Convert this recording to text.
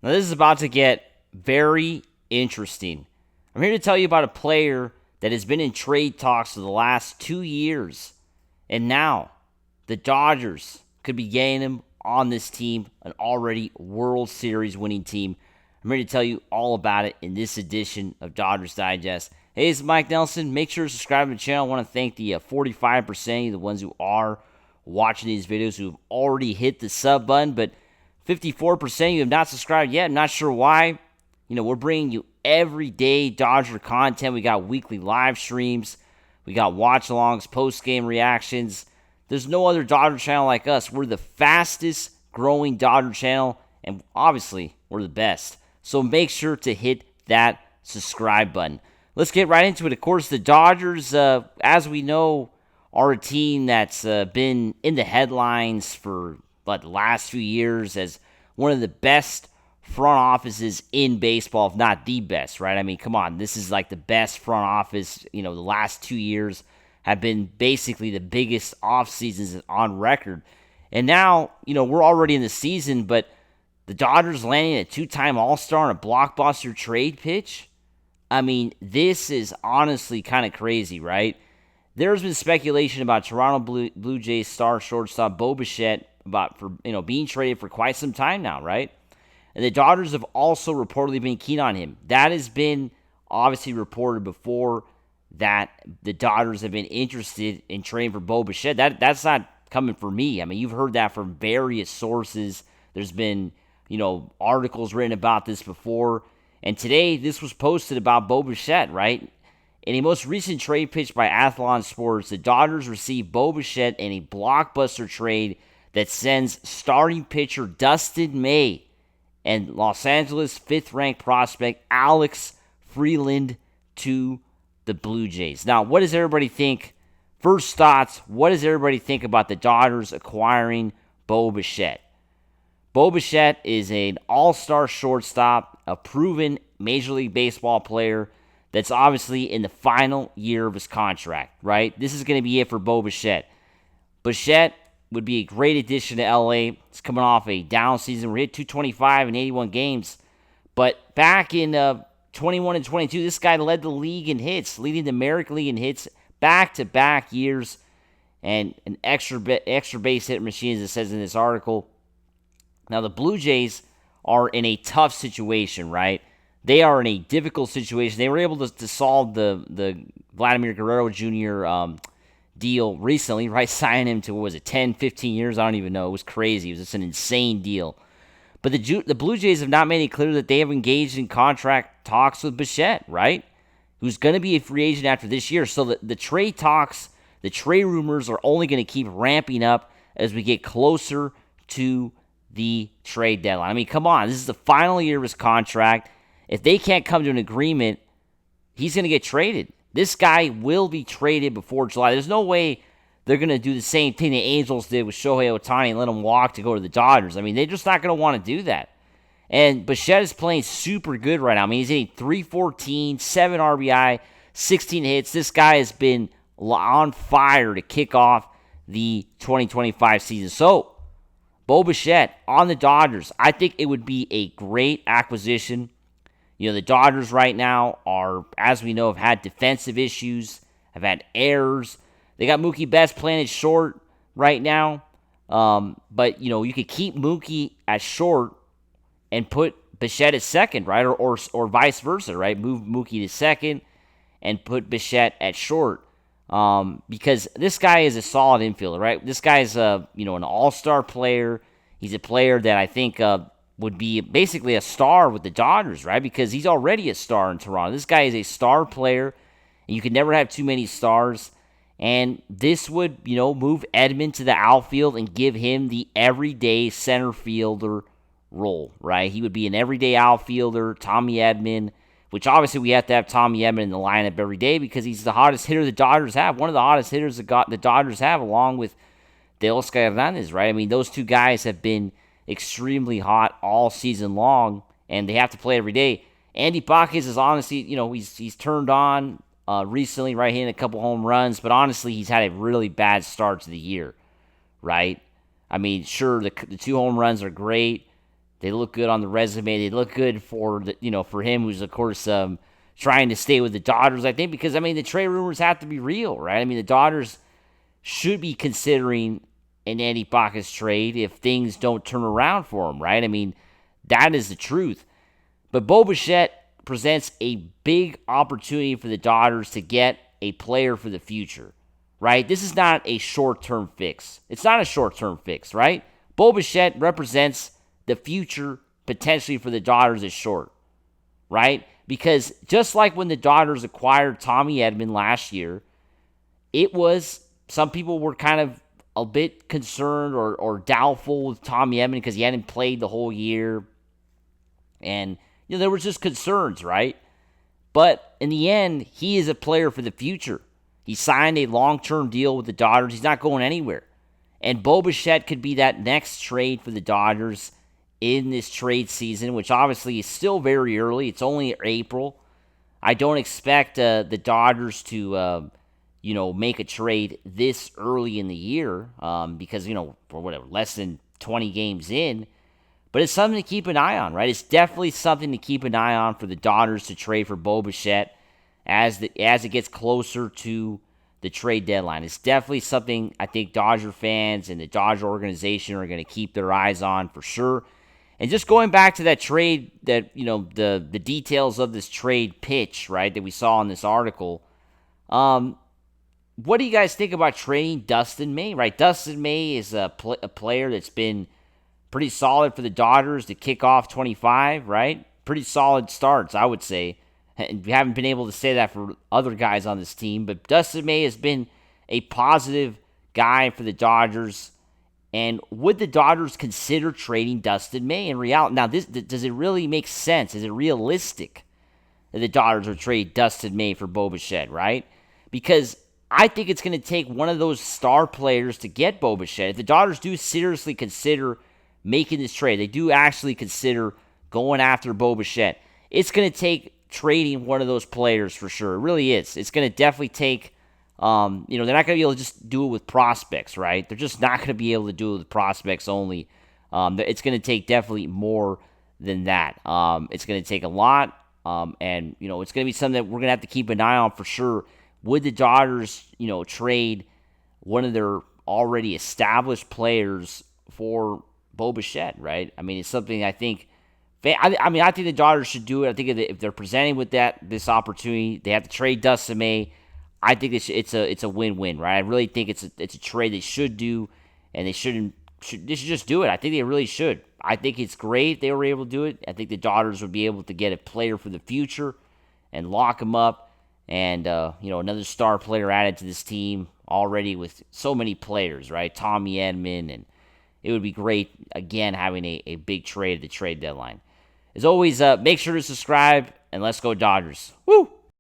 Now, this is about to get very interesting. I'm here to tell you about a player that has been in trade talks for the last 2 years. And now, the Dodgers could be getting him on this team, an already World Series winning team. I'm here to tell you all about it in this edition of Dodgers Digest. Hey, it's Mike Nelson. Make sure to subscribe to the channel. I want to thank the 45% of the ones who are watching these videos who have already hit the sub button, but 54% of you have not subscribed yet. I'm not sure why. We're bringing you everyday Dodger content. We got weekly live streams. We got watch-alongs, post-game reactions. There's no other Dodger channel like us. We're the fastest growing Dodger channel, and obviously, we're the best. So make sure to hit that subscribe button. Let's get right into it. Of course, the Dodgers, as we know, are a team that's been in the headlines for the last few years as one of the best front offices in baseball, if not the best, right? I mean, come on. This is like the best front office. The last 2 years have been basically the biggest off seasons on record. And now, we're already in the season, but the Dodgers landing a 2-time All-Star on a blockbuster trade pitch. I mean, this is honestly kind of crazy, right? There's been speculation about Toronto Blue Jays star shortstop Bo Bichette being traded for quite some time now, right? And the Dodgers have also reportedly been keen on him. That has been obviously reported before that the Dodgers have been interested in trading for Bo Bichette. That's not coming from me. I mean, you've heard that from various sources. There's been, articles written about this before. And today, this was posted about Bo Bichette, right? In a most recent trade pitch by Athlon Sports, the Dodgers received Bo Bichette in a blockbuster trade that sends starting pitcher Dustin May and Los Angeles fifth-ranked prospect Alex Freeland to the Blue Jays. Now, what does everybody think? First thoughts, what does everybody think about the Dodgers acquiring Bo Bichette? Bo Bichette is an all-star shortstop, a proven Major League Baseball player that's obviously in the final year of his contract, right? This is going to be it for Bo Bichette. Bichette would be a great addition to LA. It's coming off a down season. We hit 225 in 81 games. But back in 21 and 22, this guy led the league in hits, leading the American League in hits back-to-back years, and an extra base hit machine, as it says in this article. Now, the Blue Jays are in a tough situation, right? They are in a difficult situation. They were able to solve the Vladimir Guerrero Jr. Deal recently, right? Signing him to, 10, 15 years? I don't even know. It was crazy. It was just an insane deal. But the Blue Jays have not made it clear that they have engaged in contract talks with Bichette, right? Who's going to be a free agent after this year. So the trade talks, the trade rumors are only going to keep ramping up as we get closer to the trade deadline. I mean, come on. This is the final year of his contract. If they can't come to an agreement, he's going to get traded. This guy will be traded before July. There's no way they're going to do the same thing the Angels did with Shohei Ohtani and let him walk to go to the Dodgers. I mean, they're just not going to want to do that. And Bichette is playing super good right now. I mean, he's hitting .314, 7 RBI, 16 hits. This guy has been on fire to kick off the 2025 season. So, Bo Bichette on the Dodgers, I think it would be a great acquisition. The Dodgers right now are, as we know, have had defensive issues, have had errors. They got Mookie Betts playing at short right now. But, you could keep Mookie at short and put Bichette at second, right? Or vice versa, right? Move Mookie to second and put Bichette at short. Because this guy is a solid infielder, right? This guy is an all-star player. He's a player that I think would be basically a star with the Dodgers, right? Because he's already a star in Toronto. This guy is a star player, and you can never have too many stars. And this would, move Edman to the outfield and give him the everyday center fielder role, right? He would be an everyday outfielder, Tommy Edman, which obviously we have to have Tommy Edman in the lineup every day because he's the hottest hitter the Dodgers have. One of the hottest hitters the Dodgers have, along with Teoscar Hernandez, right? I mean, those two guys have been extremely hot all season long, and they have to play every day. Andy Pajes is honestly, he's turned on recently, right? Hitting a couple home runs, but honestly, he's had a really bad start to the year, right? I mean, sure, the 2 home runs are great. They look good on the resume. They look good for for him, who's of course trying to stay with the Dodgers. I think because the trade rumors have to be real, right? The Dodgers should be considering an Andy Pajes trade if things don't turn around for him, right? That is the truth. But Bo Bichette presents a big opportunity for the Dodgers to get a player for the future, right? This is not a short-term fix. It's not a short-term fix, right? Bo Bichette represents the future potentially for the Dodgers is short, right? Because just like when the Dodgers acquired Tommy Edman last year, some people were kind of a bit concerned or doubtful with Tommy Edman because he hadn't played the whole year. And, there was just concerns, right? But in the end, he is a player for the future. He signed a long-term deal with the Dodgers. He's not going anywhere. And Bo Bichette could be that next trade for the Dodgers in this trade season, which obviously is still very early. It's only April. I don't expect the Dodgers to, make a trade this early in the year because, for whatever, less than 20 games in. But it's something to keep an eye on, right? It's definitely something to keep an eye on for the Dodgers to trade for Bo Bichette as it gets closer to the trade deadline. It's definitely something I think Dodger fans and the Dodger organization are going to keep their eyes on for sure. And just going back to that trade, that the details of this trade pitch, right, that we saw in this article. What do you guys think about trading Dustin May? Right, Dustin May is a player that's been pretty solid for the Dodgers to kick off 25, right? Pretty solid starts, I would say. And we haven't been able to say that for other guys on this team, but Dustin May has been a positive guy for the Dodgers. And would the Dodgers consider trading Dustin May in reality? Now, does it really make sense? Is it realistic that the Dodgers would trade Dustin May for Bo Bichette, right? Because I think it's going to take one of those star players to get Bo Bichette. If the Dodgers do seriously consider making this trade, they do actually consider going after Bo Bichette, it's going to take trading one of those players for sure. It really is. It's going to definitely take, they're not going to be able to just do it with prospects, right? They're just not going to be able to do it with prospects only. It's going to take definitely more than that. It's going to take a lot, and, it's going to be something that we're going to have to keep an eye on for sure. Would the Dodgers, trade one of their already established players for Bo Bichette, right? it's something I think. I think the Dodgers should do it. I think if they're presenting with this opportunity, they have to trade Dustin May. I think it's a win-win, right? I really think it's a trade they should do, and they should just do it. I think they really should. I think it's great if they were able to do it. I think the Dodgers would be able to get a player for the future and lock him up, and another star player added to this team already with so many players, right? Tommy Edman, and it would be great, again, having a big trade at the trade deadline. As always, make sure to subscribe, and let's go Dodgers. Woo!